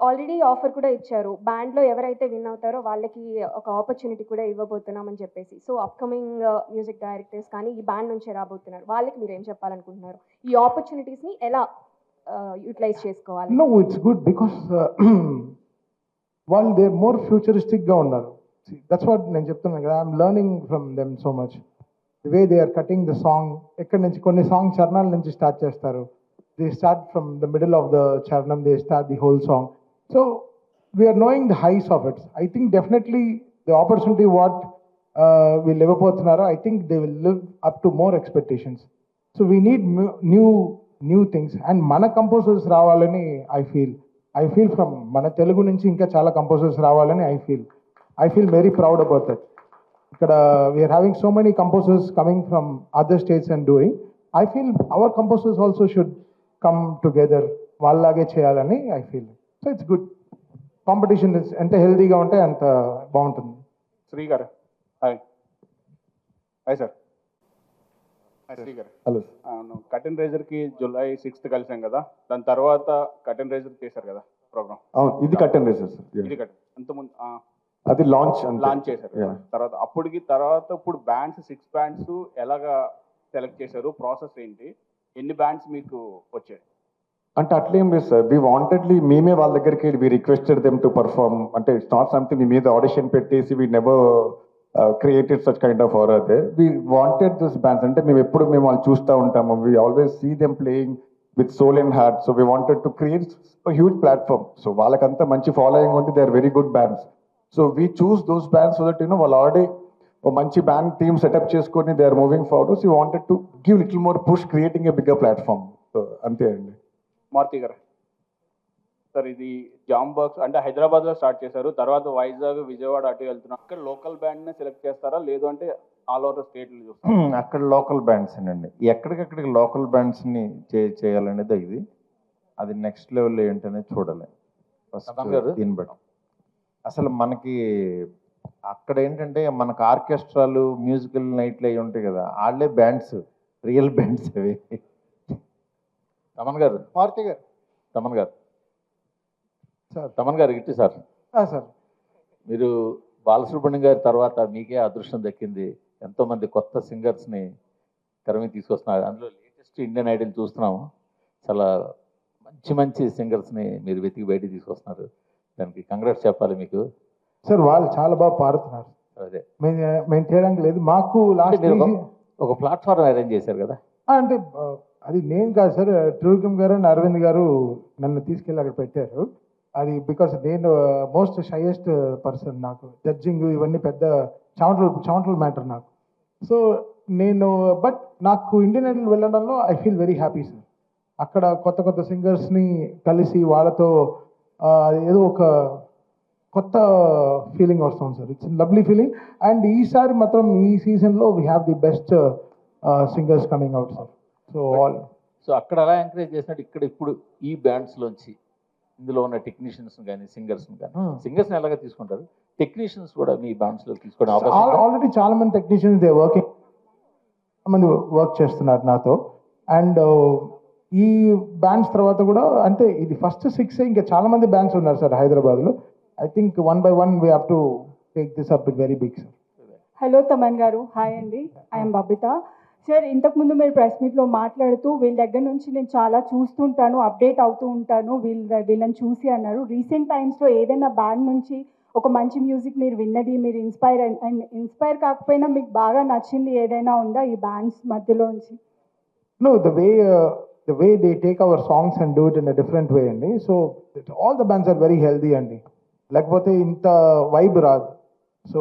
Speaker 9: ఆల్రెడీ ఆఫర్ కూడా ఇచ్చారు, బ్యాండ్లో ఎవరైతే విన్ అవుతారో వాళ్ళకి ఒక ఆపర్చునిటీ కూడా ఇవ్వబోతున్నామని చెప్పేసి. సో అప్కమింగ్ మ్యూజిక్ డైరెక్టర్స్ కానీ ఈ బ్యాండ్ నుంచే రాబోతున్నారు, వాళ్ళకి మీరు ఏం చెప్పాలనుకుంటున్నారు? ఈ ఆపర్చునిటీస్ని ఎలా యూటిలైజ్ చేసుకోవాలి?
Speaker 7: No, it's good because వాళ్ళు they're more futuristic గా ఉన్నారు. See, that's what నేను చెప్తున్నాను కదా, I'm learning from them so much. The way they are cutting the song, ఎక్కడి నుంచి కొన్ని సాంగ్ చరణాల నుంచి స్టార్ట్ చేస్తారు. They start from the middle of the చరణం, they start the whole song. So we're knowing the highs of it. I think definitely the opportunity what వీళ్ళు ఇవ్వబోతున్నారో, I think they will live up to more expectations. So we need new things. And మన composers రావాలని I feel from మన తెలుగు నుంచి ఇంకా చాలా composers రావాలని I feel very proud about that. We are having so many composers coming from other states and doing. I feel our composers also should come together. Vallage cheyalani I feel. So it's good. Competition is enta healthy ga unte anta baaguntundi.
Speaker 10: Sri garu. Hi sir. Hi Sri garu.
Speaker 1: Hello.
Speaker 10: Curtain raiser కి July 6th కలిసాం కదా, దాని తర్వాత curtain raiser చేశారు కదా programme.
Speaker 1: అవును, ఇది కట్టెన్ races.
Speaker 10: ఇది కర్టెన్ అంతకుముందు
Speaker 1: అది లాంచ్
Speaker 10: చేశారు తర్వాత. తర్వాత ఇప్పుడు బ్యాండ్స్ 6 బ్యాండ్స్ ఎలాగా సెలెక్ట్ చేశారు, ప్రాసెస్ ఏంటి, ఎన్ని బ్యాండ్స్ మీకు వచ్చాయి?
Speaker 1: అంటే అట్లేం లేదు సార్, వీ వాంటెడ్లీ మేమే వాళ్ళ దగ్గరికి వెళ్ళి we requested them to perform. అంటే ఇట్స్ నాట్ సంథింగ్ మీ మీద ఆడిషన్ పెట్టేసి we never created such kind of or అదే. We wanted this bands. అంటే మేము ఎప్పుడు మేము వాళ్ళు చూస్తూ ఉంటాము, we always see them playing with soul and heart. So we wanted to create huge platform. So వాళ్ళకంతా మంచి ఫాలోయింగ్ ఉంది, they are very good bands. So we choose those bands so that వాళ్ళు ఆల్రెడీ ఒక మంచి band team setup చేసుకొని they are moving forward. So wanted to give little more push, creating a bigger platform. So అంతే అండి.
Speaker 10: మారుతి గారు sir, ఇది jam box అంటే హైదరాబాద్లో స్టార్ట్ చేశారు, తర్వాత వైజాగ్, విజయవాడ అటు వెళ్తున్నారు. అక్కడ లోకల్ బ్యాండ్ని సెలెక్ట్ చేస్తారా, లేదు అంటే ఆల్ ఓవర్ స్టేట్లు చూస్తారా?
Speaker 6: అక్కడ లోకల్ బ్యాండ్స్ అండి. ఎక్కడికక్కడికి లోకల్ బ్యాండ్స్ని చేయాలనేది ఇది. అది నెక్స్ట్ లెవెల్ ఏంటనేది చూడాలి ఫస్ట్. దీన్ని బట్టి అసలు మనకి అక్కడ ఏంటంటే మనకు ఆర్కెస్ట్రాలు, మ్యూజికల్ నైట్లు అవి ఉంటాయి కదా, వాళ్ళే బ్యాండ్స్, రియల్ బ్యాండ్స్ అవి.
Speaker 3: తమన్ గారు,
Speaker 7: మారుతి గారు.
Speaker 3: తమన్ గారు
Speaker 7: సార్.
Speaker 3: తమన్ గారు ఇట్టి సార్,
Speaker 7: సార్
Speaker 3: మీరు బాలసుబ్రహ్మణ్యం గారి తర్వాత మీకే అదృష్టం దక్కింది. ఎంతోమంది కొత్త సింగర్స్ని తెరమీ తీసుకొస్తున్నారు. అందులో లేటెస్ట్ ఇండియన్ ఐడల్ చూస్తున్నాము. చాలా మంచి సింగర్స్ని మీరు వెతికి బయటికి తీసుకొస్తున్నారు. దానికి కంగ్రాట్స్ చెప్పాలి మీకు.
Speaker 7: సార్ వాళ్ళు చాలా బాగా పాడుతున్నారు.
Speaker 3: అదే
Speaker 7: మేము చేయడానికి లేదు, మాకు లాస్ట్
Speaker 3: మీరు ఒక ప్లాట్ఫామ్ అరేంజ్ చేశారు కదా.
Speaker 7: అంటే అది నేను కాదు సార్, త్రివిక్రమ్ గారు అండ్ అరవింద్ గారు నన్ను తీసుకెళ్ళి అక్కడ పెట్టారు. అది బికాస్ నేను మోస్ట్ షైయెస్ట్ పర్సన్, నాకు జడ్జింగ్ ఇవన్నీ పెద్ద చెమటలు మ్యాటర్ నాకు. సో నేను బట్ నాకు ఇండియన్ ఐడల్ వెళ్ళడంలో I feel very happy sir. అక్కడ కొత్త సింగర్స్ని కలిసి వాళ్ళతో ఏదో ఒక కొత్త ఫీలింగ్ వస్తుంది sir. It's lovely feeling. And ఈసారి మాత్రం ఈ సీజన్లో we have the best singers coming out sir.
Speaker 3: So అక్కడ అలా ఎంకరేజ్ చేసినట్టు ఇక్కడ ఇప్పుడు ఈ బ్యాండ్స్లోంచి ఇందులో ఉన్న టెక్నీషియన్స్ కానీ సింగర్స్ని కానీ, సింగర్స్ని ఎలాగ తీసుకుంటారు, టెక్నీషియన్స్ కూడా మీ బ్యాండ్స్లో తీసుకోవడం అవకాశం?
Speaker 7: ఆల్రెడీ చాలా మంది టెక్నీషియన్స్ దే వర్కింగ్, మంది వర్క్ చేస్తున్నారు నాతో. అండ్ ఈ బ్యాండ్స్ తర్వాత కూడా అంటే ఇది ఫస్ట్ 6 ఇంకా చాలా మంది బ్యాండ్స్ ఉన్నారు సార్ హైదరాబాద్లో. I think 1 by 1 we have to take this up it very big sir.
Speaker 11: Hello Thaman గారు, హాయ్ అండి, ఐఎమ్ బబిత. సార్, ఇంతకుముందు మీరు ప్రెస్ మీట్లో మాట్లాడుతూ వీళ్ళ దగ్గర నుంచి నేను చాలా చూస్తుంటాను, అప్డేట్ అవుతూ ఉంటాను వీళ్ళని చూసి అన్నారు. రీసెంట్ టైమ్స్లో ఏదైనా బ్యాండ్ నుంచి ఒక మంచి మ్యూజిక్ మీరు విన్నది, మీరు ఇన్స్పైర్ కాకపోయినా మీకు బాగా నచ్చింది ఏదైనా ఉందా ఈ bands మధ్యలోంచి?
Speaker 7: No, the way they take our songs and do it in a different way అండి. So all the bands are very healthy అండి, లేకపోతే ఇంత వైబ్ రాదు. సో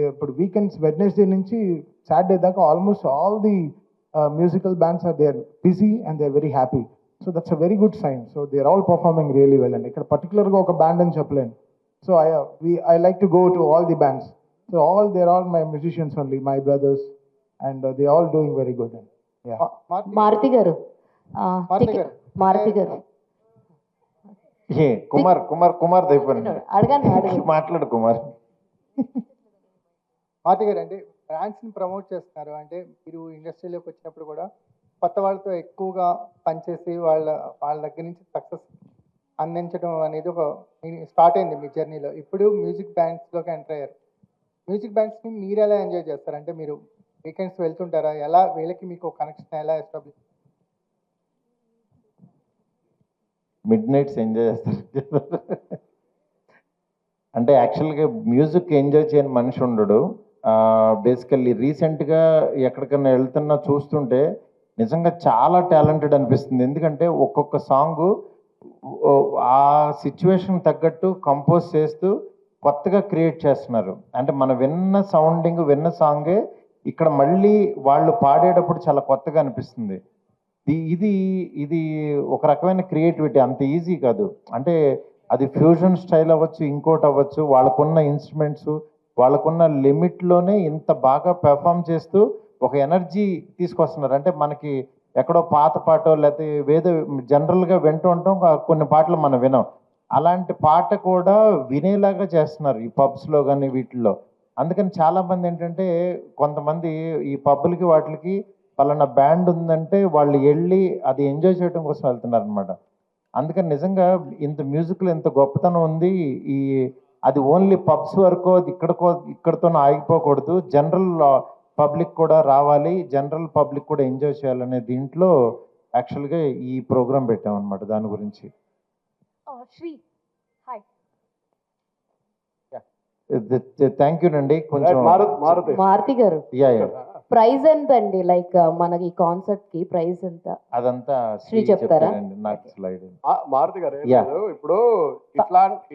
Speaker 7: ఇప్పుడు వీకెండ్స్ వెడ్నెస్డే నుంచి సాటర్డే దాకా almost all the musical bands are they are busy and they are very happy. So that's a very good sign. So they are all performing really well అండి. ఇక్కడ పర్టికులర్గా ఒక band అని చెప్పలేను, So I like to go to all the bands. So they're all my musicians only, my brothers, and they all doing very good. Yeah.
Speaker 4: Maruti గారు
Speaker 7: మారుతి గారు.
Speaker 4: మారుతి గారు
Speaker 6: ఏ కుమార్ దైపండి
Speaker 4: అడగండి
Speaker 6: మాట్లాడు కుమార్.
Speaker 12: మారుతి గారు అంటే బ్రాండ్స్ని ప్రమోట్ చేస్తున్నారు, అంటే మీరు ఇండస్ట్రీలోకి వచ్చినప్పుడు కూడా కొత్త వాళ్ళతో ఎక్కువగా పనిచేసి వాళ్ళ దగ్గర నుంచి సక్సెస్ అందించడం అనేది ఒక స్టార్ట్ అయింది మీ జర్నీలో. ఇప్పుడు మ్యూజిక్ బ్యాండ్స్లోకి ఎంటర్ అయ్యారు. మ్యూజిక్ బ్యాండ్స్ని మీరు ఎలా ఎంజాయ్ చేస్తారు? అంటే మీరు వీకెండ్స్ వెళ్తుంటారా? ఎలా వీళ్ళకి మీకు కనెక్షన్ ఎలా ఎస్టాబ్లిష్?
Speaker 6: మిడ్ నైట్స్ ఎంజాయ్ చేస్తారు. అంటే యాక్చువల్గా మ్యూజిక్ ఎంజాయ్ చేయని మనిషి ఉండడు. బేసికల్లీ రీసెంట్గా ఎక్కడికన్నా వెళ్తున్నా చూస్తుంటే నిజంగా చాలా టాలెంటెడ్ అనిపిస్తుంది. ఎందుకంటే ఒక్కొక్క సాంగ్ ఆ సిచ్యువేషన్ తగ్గట్టు కంపోజ్ చేస్తూ కొత్తగా క్రియేట్ చేస్తున్నారు. అంటే మనం విన్న సాంగే ఇక్కడ మళ్ళీ వాళ్ళు పాడేటప్పుడు చాలా కొత్తగా అనిపిస్తుంది. ఇది ఒక రకమైన క్రియేటివిటీ, అంత ఈజీ కాదు. అంటే అది ఫ్యూజన్ స్టైల్ అవ్వచ్చు, ఇంకోటి అవ్వచ్చు. వాళ్ళకున్న ఇన్స్ట్రుమెంట్స్, వాళ్ళకున్న లిమిట్లోనే ఇంత బాగా పెర్ఫామ్ చేస్తూ ఒక ఎనర్జీ తీసుకొస్తున్నారు. అంటే మనకి ఎక్కడో పాత పాటో లేకపోతే జనరల్గా వింటూ ఉంటాం, కొన్ని పాటలు మనం వినాం. అలాంటి పాట కూడా వినేలాగా చేస్తున్నారు ఈ పబ్స్లో కానీ వీటిల్లో. అందుకని చాలామంది ఏంటంటే కొంతమంది ఈ పబ్బులకి వాటికి పలానా బ్యాండ్ ఉందంటే వాళ్ళు వెళ్ళి అది ఎంజాయ్ చేయడం కోసం వెళ్తున్నారు అనమాట. అందుకని నిజంగా ఇంత మ్యూజిక్లో ఇంత గొప్పతనం ఉంది. అది ఓన్లీ పబ్స్ వరకు ఇక్కడతో ఆగిపోకూడదు. జనరల్ పబ్లిక్ కూడా రావాలి, జనరల్ పబ్లిక్ కూడా ఎంజాయ్ చేయాలనే దీంట్లో యాక్చువల్గా ఈ ప్రోగ్రామ్ పెట్టామన్నమాట. దాని గురించి
Speaker 9: శ్రీ హాయ్.
Speaker 6: థ్యాంక్ యూ అండి. కొంచెం
Speaker 4: మారుతి గారు
Speaker 6: యా
Speaker 4: ప్రైజ్ ఎంత అండి? లైక్ మనకి కాన్సర్ట్ కి ప్రైజ్ ఎంత?
Speaker 6: అదంతా
Speaker 4: శ్రీ చెప్తారా?
Speaker 6: నాకు స్లైడ్.
Speaker 13: మారుతి గారు ఇప్పుడు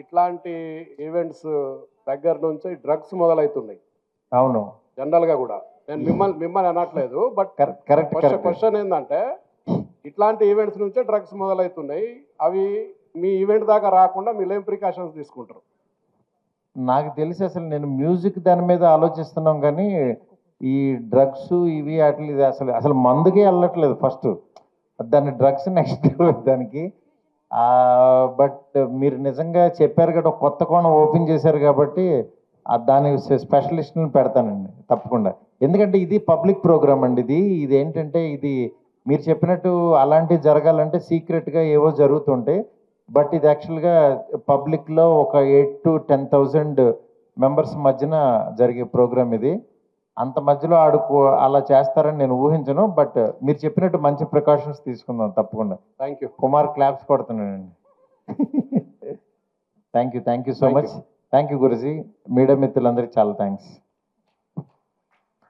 Speaker 13: ఇట్లాంటి ఈవెంట్స్ దగ్గర నుంచి డ్రగ్స్ మొదలవుతున్నాయి.
Speaker 6: అవును,
Speaker 13: జనరల్ గా కూడా నేను మిమ్మల్ని అనట్లేదు, బట్
Speaker 6: కరెక్ట్
Speaker 13: క్వశ్చన్ ఏంటంటే ఇట్లాంటి ఈవెంట్స్ నుంచే డ్రగ్స్ మొదలవుతున్నాయి. అవి మీ ఈవెంట్ దాకా రాకుండా మీరు ఏం ప్రికాషన్స్ తీసుకుంటారు?
Speaker 6: నాకు తెలిసి అసలు నేను మ్యూజిక్ దాని మీద ఆలోచిస్తున్నాం, కానీ ఈ డ్రగ్స్ ఇవి అట్లా ఇది అసలు మందుకే వెళ్ళట్లేదు ఫస్ట్, దాన్ని డ్రగ్స్ నెక్స్ట్ దానికి. బట్ మీరు నిజంగా చెప్పారు కదా, కొత్త కోణం ఓపెన్ చేశారు కాబట్టి దానికి స్పెషలిస్ట్ని పెడతానండి తప్పకుండా. ఎందుకంటే ఇది పబ్లిక్ ప్రోగ్రామ్ అండి. ఇది ఏంటంటే ఇది మీరు చెప్పినట్టు అలాంటివి జరగాలంటే సీక్రెట్గా ఏవో జరుగుతుంటాయి. బట్ ఇది యాక్చువల్గా పబ్లిక్లో ఒక 8,000 to 10,000 మెంబర్స్ మధ్యన జరిగే ప్రోగ్రామ్ ఇది. అంత మధ్యలో అలా చేస్తారని నేను ఊహించను. బట్ మీరు చెప్పినట్టు మంచి ప్రికాషన్స్ తీసుకుందాం తప్పకుండా.
Speaker 13: Thank you.
Speaker 6: కుమార్ క్లాప్స్ కొడుతున్నానండి. Thank you so much. Thank you Guruji. Media మిత్రులందరికీ చాలా థ్యాంక్స్.